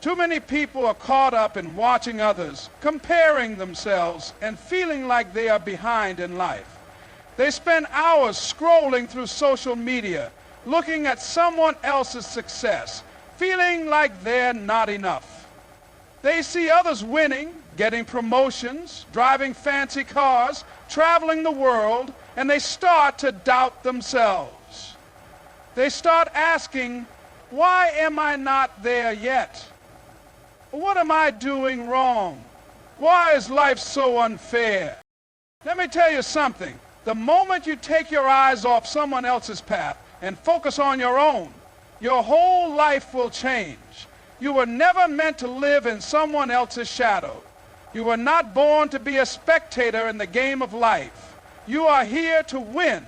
Too many people are caught up in watching others, comparing themselves, and feeling like they are behind in life. They spend hours scrolling through social media, looking at someone else's success, feeling like they're not enough. They see others winning, getting promotions, driving fancy cars, traveling the world, and they start to doubt themselves. They start asking, why am I not there yet? What am I doing wrong? Why is life so unfair? Let me tell you something. The moment you take your eyes off someone else's path and focus on your own, your whole life will change. You were never meant to live in someone else's shadow. You were not born to be a spectator in the game of life. You are here to win,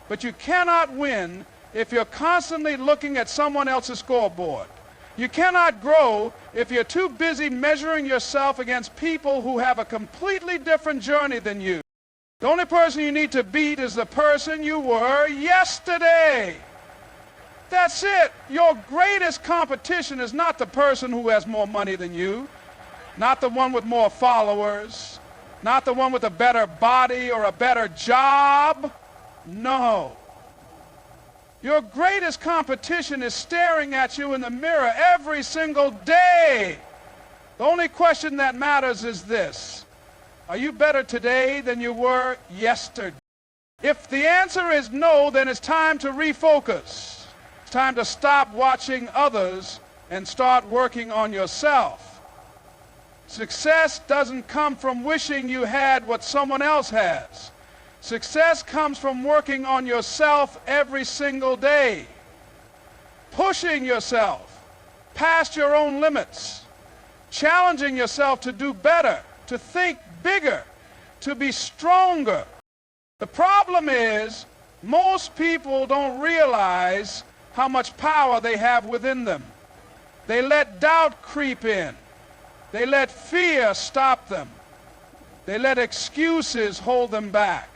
but you cannot win if you're constantly looking at someone else's scoreboard. You cannot grow if you're too busy measuring yourself against people who have a completely different journey than you. The only person you need to beat is the person you were yesterday. That's it. Your greatest competition is not the person who has more money than you, not the one with more followers, not the one with a better body or a better job. No. Your greatest competition is staring at you in the mirror every single day. The only question that matters is this: are you better today than you were yesterday? If the answer is no, then it's time to refocus. It's time to stop watching others and start working on yourself. Success doesn't come from wishing you had what someone else has. Success comes from working on yourself every single day, pushing yourself past your own limits, challenging yourself to do better, to think bigger, to be stronger. The problem is most people don't realize how much power they have within them. They let doubt creep in. They let fear stop them. They let excuses hold them back.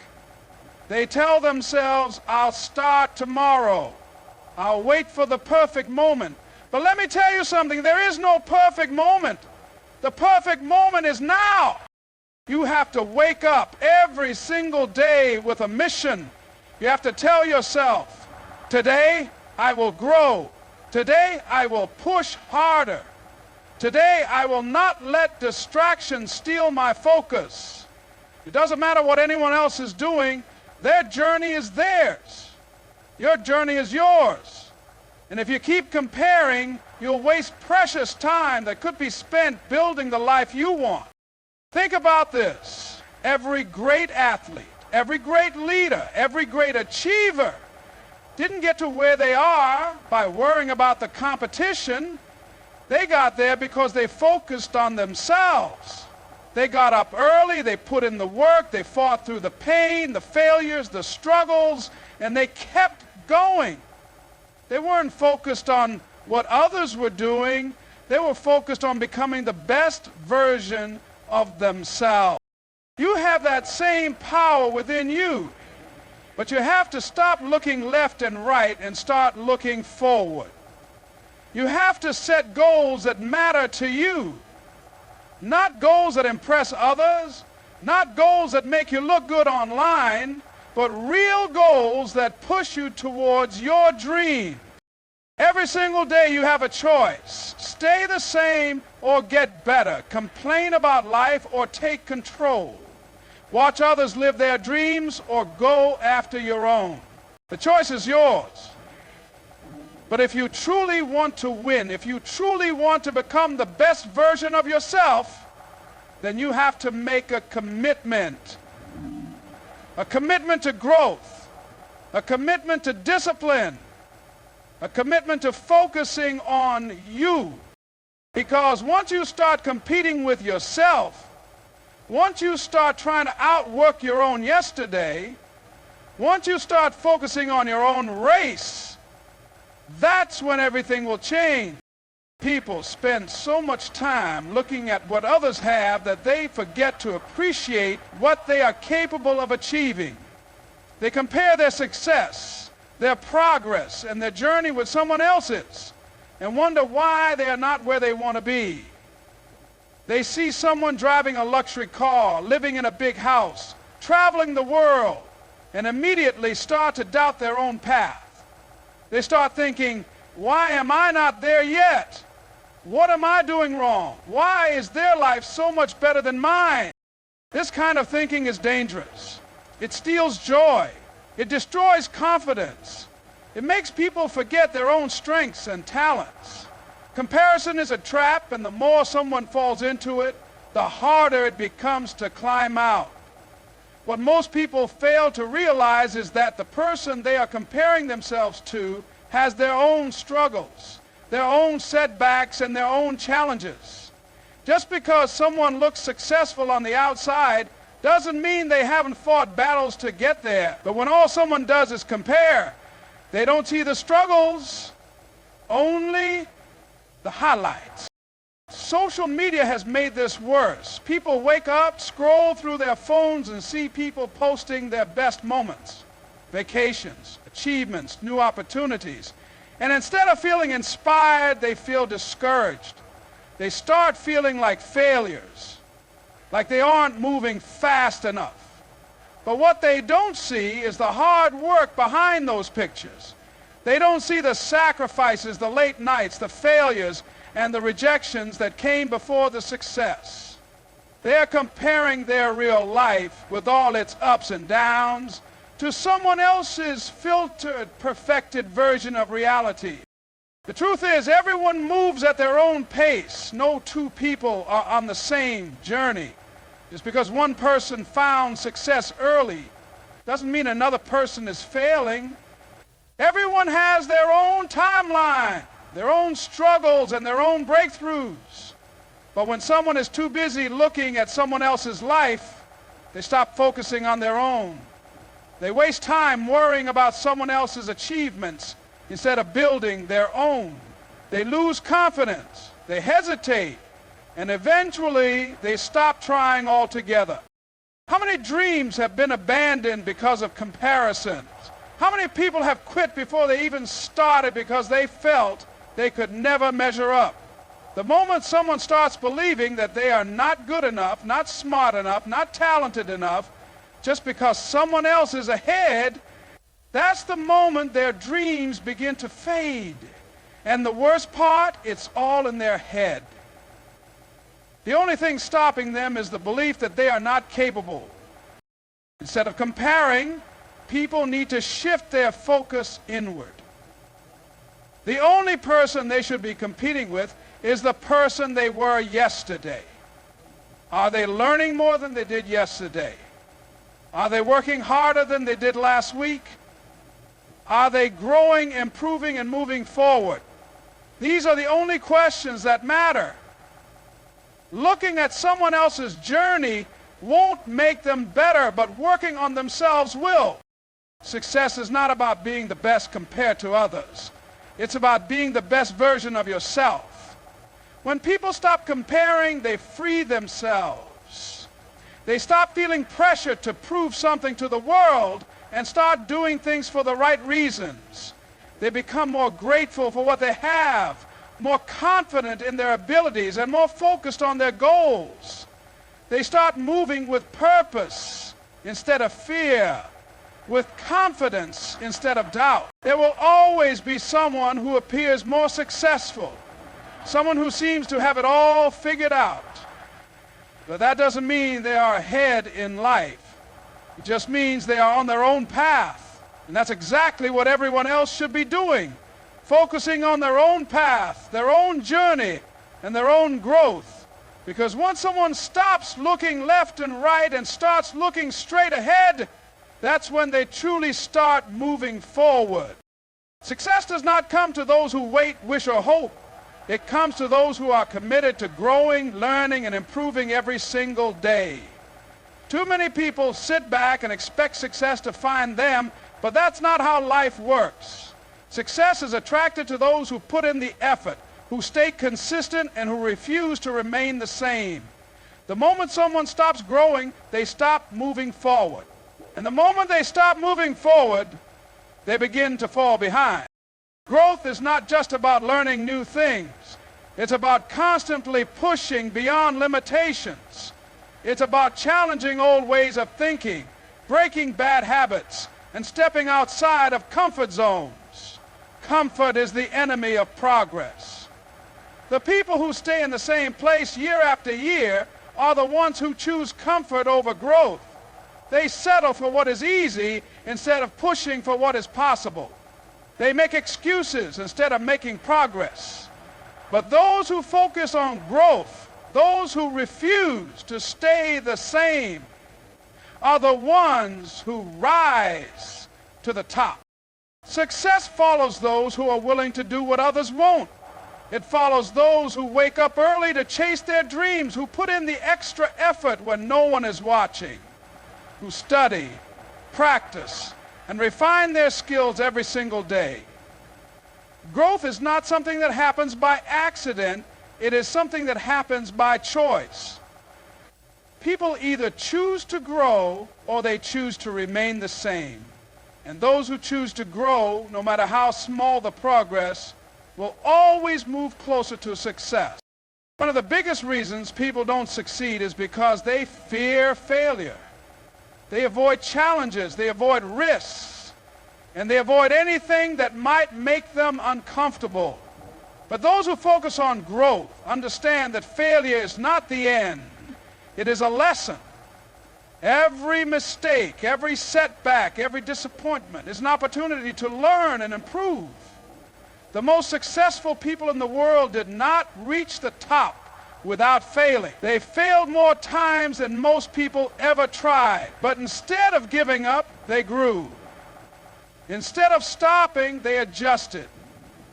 They tell themselves, I'll start tomorrow. I'll wait for the perfect moment. But let me tell you something, there is no perfect moment. The perfect moment is now. You have to wake up every single day with a mission. You have to tell yourself, today I will grow. Today I will push harder. Today I will not let distractions steal my focus. It doesn't matter what anyone else is doing. Their journey is theirs. Your journey is yours. And if you keep comparing, you'll waste precious time that could be spent building the life you want. Think about this. Every great athlete, every great leader, every great achiever didn't get to where they are by worrying about the competition. They got there because they focused on themselves. They got up early, they put in the work, they fought through the pain, the failures, the struggles, and they kept going. They weren't focused on what others were doing. They were focused on becoming the best version of themselves. You have that same power within you, but you have to stop looking left and right and start looking forward. You have to set goals that matter to you. Not goals that impress others, not goals that make you look good online, but real goals that push you towards your dream. Every single day you have a choice. Stay the same or get better. Complain about life or take control. Watch others live their dreams or go after your own. The choice is yours. But if you truly want to win, if you truly want to become the best version of yourself, then you have to make a commitment. A commitment to growth, a commitment to discipline, a commitment to focusing on you. Because once you start competing with yourself, once you start trying to outwork your own yesterday, once you start focusing on your own race, that's when everything will change. People spend so much time looking at what others have that they forget to appreciate what they are capable of achieving. They compare their success, their progress, and their journey with someone else's. and wonder why they are not where they want to be. They see someone driving a luxury car, living in a big house, traveling the world, and immediately start to doubt their own path. They start thinking, why am I not there yet? What am I doing wrong? Why is their life so much better than mine? This kind of thinking is dangerous. It steals joy. It destroys confidence. It makes people forget their own strengths and talents. Comparison is a trap, and the more someone falls into it, the harder it becomes to climb out. What most people fail to realize is that the person they are comparing themselves to has their own struggles, their own setbacks, and their own challenges. Just because someone looks successful on the outside doesn't mean they haven't fought battles to get there. But when all someone does is compare, they don't see the struggles, only the highlights. Social media has made this worse. People wake up, scroll through their phones, and see people posting their best moments, vacations, achievements, new opportunities. And instead of feeling inspired, they feel discouraged. They start feeling like failures, like they aren't moving fast enough. But what they don't see is the hard work behind those pictures. They don't see the sacrifices, the late nights, the failures, and the rejections that came before the success. They're comparing their real life with all its ups and downs to someone else's filtered, perfected version of reality. The truth is, everyone moves at their own pace. No two people are on the same journey. Just because one person found success early doesn't mean another person is failing. Everyone has their own timeline, their own struggles, and their own breakthroughs. But when someone is too busy looking at someone else's life, they stop focusing on their own. They waste time worrying about someone else's achievements instead of building their own. They lose confidence, they hesitate, and eventually they stop trying altogether. How many dreams have been abandoned because of comparisons? How many people have quit before they even started because they felt they could never measure up? The moment someone starts believing that they are not good enough, not smart enough, not talented enough, just because someone else is ahead, that's the moment their dreams begin to fade. And the worst part, it's all in their head. The only thing stopping them is the belief that they are not capable. Instead of comparing, people need to shift their focus inward. The only person they should be competing with is the person they were yesterday. Are they learning more than they did yesterday? Are they working harder than they did last week? Are they growing, improving, and moving forward? These are the only questions that matter. Looking at someone else's journey won't make them better, but working on themselves will. Success is not about being the best compared to others. It's about being the best version of yourself. When people stop comparing, they free themselves. They stop feeling pressure to prove something to the world and start doing things for the right reasons. They become more grateful for what they have, more confident in their abilities, and more focused on their goals. They start moving with purpose instead of fear, with confidence instead of doubt. There will always be someone who appears more successful, someone who seems to have it all figured out. But that doesn't mean they are ahead in life. It just means they are on their own path. And that's exactly what everyone else should be doing, focusing on their own path, their own journey, and their own growth. Because once someone stops looking left and right and starts looking straight ahead, that's when they truly start moving forward. Success does not come to those who wait, wish, or hope. It comes to those who are committed to growing, learning, and improving every single day. Too many people sit back and expect success to find them, but that's not how life works. Success is attracted to those who put in the effort, who stay consistent, and who refuse to remain the same. The moment someone stops growing, they stop moving forward. And the moment they stop moving forward, they begin to fall behind. Growth is not just about learning new things. It's about constantly pushing beyond limitations. It's about challenging old ways of thinking, breaking bad habits, and stepping outside of comfort zones. Comfort is the enemy of progress. The people who stay in the same place year after year are the ones who choose comfort over growth. They settle for what is easy instead of pushing for what is possible. They make excuses instead of making progress. But those who focus on growth, those who refuse to stay the same, are the ones who rise to the top. Success follows those who are willing to do what others won't. It follows those who wake up early to chase their dreams, who put in the extra effort when no one is watching, who study, practice, and refine their skills every single day. Growth is not something that happens by accident. It is something that happens by choice. People either choose to grow or they choose to remain the same. And those who choose to grow, no matter how small the progress, will always move closer to success. One of the biggest reasons people don't succeed is because they fear failure. They avoid challenges, they avoid risks, and they avoid anything that might make them uncomfortable. But those who focus on growth understand that failure is not the end. It is a lesson. Every mistake, every setback, every disappointment is an opportunity to learn and improve. The most successful people in the world did not reach the top without failing. They failed more times than most people ever tried. But instead of giving up, they grew. Instead of stopping, they adjusted,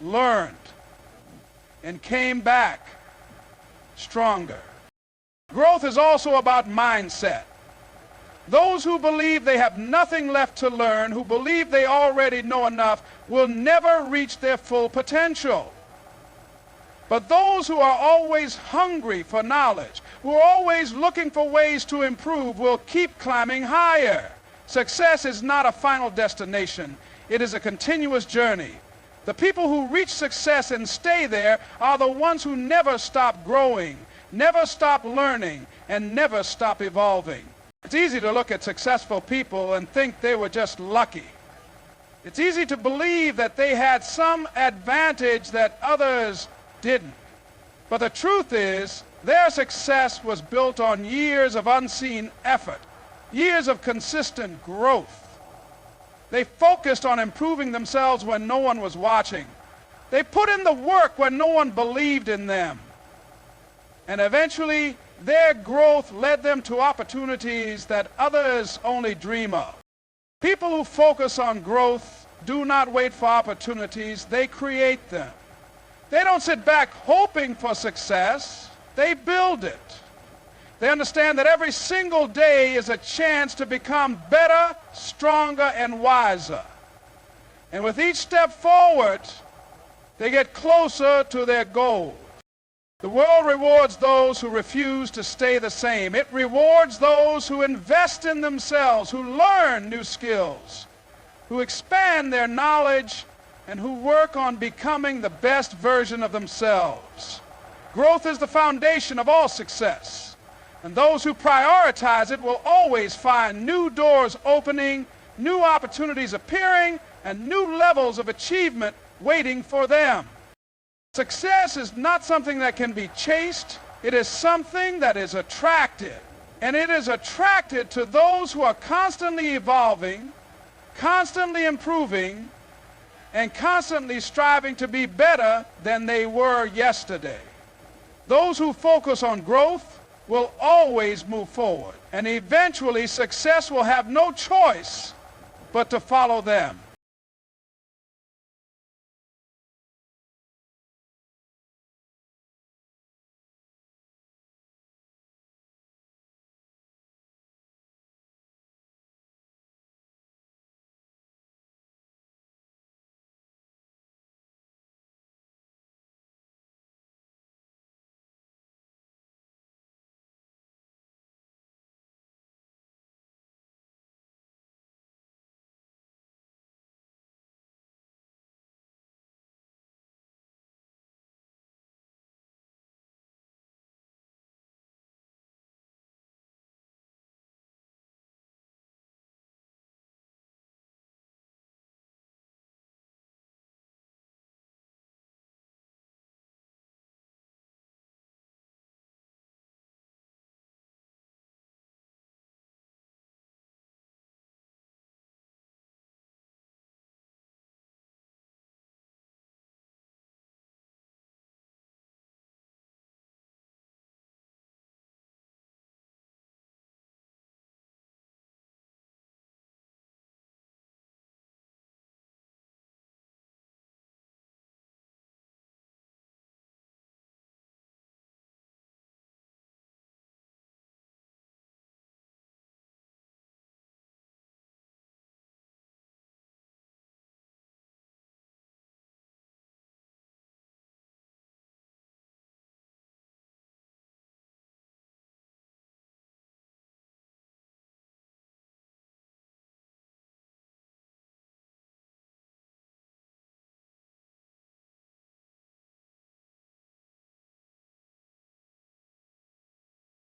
learned, and came back stronger. Growth is also about mindset. Those who believe they have nothing left to learn, who believe they already know enough, will never reach their full potential. But those who are always hungry for knowledge, who are always looking for ways to improve, will keep climbing higher. Success is not a final destination. It is a continuous journey. The people who reach success and stay there are the ones who never stop growing, never stop learning, and never stop evolving. It's easy to look at successful people and think they were just lucky. It's easy to believe that they had some advantage that others didn't. But the truth is, their success was built on years of unseen effort, years of consistent growth. They focused on improving themselves when no one was watching. They put in the work when no one believed in them. And eventually, their growth led them to opportunities that others only dream of. People who focus on growth do not wait for opportunities, they create them. They don't sit back hoping for success, they build it. They understand that every single day is a chance to become better, stronger, and wiser. And with each step forward, they get closer to their goal. The world rewards those who refuse to stay the same. It rewards those who invest in themselves, who learn new skills, who expand their knowledge, and who work on becoming the best version of themselves. Growth is the foundation of all success, and those who prioritize it will always find new doors opening, new opportunities appearing, and new levels of achievement waiting for them. Success is not something that can be chased. It is something that is attracted. And it is attracted to those who are constantly evolving, constantly improving, and constantly striving to be better than they were yesterday. Those who focus on growth will always move forward. And eventually success will have no choice but to follow them.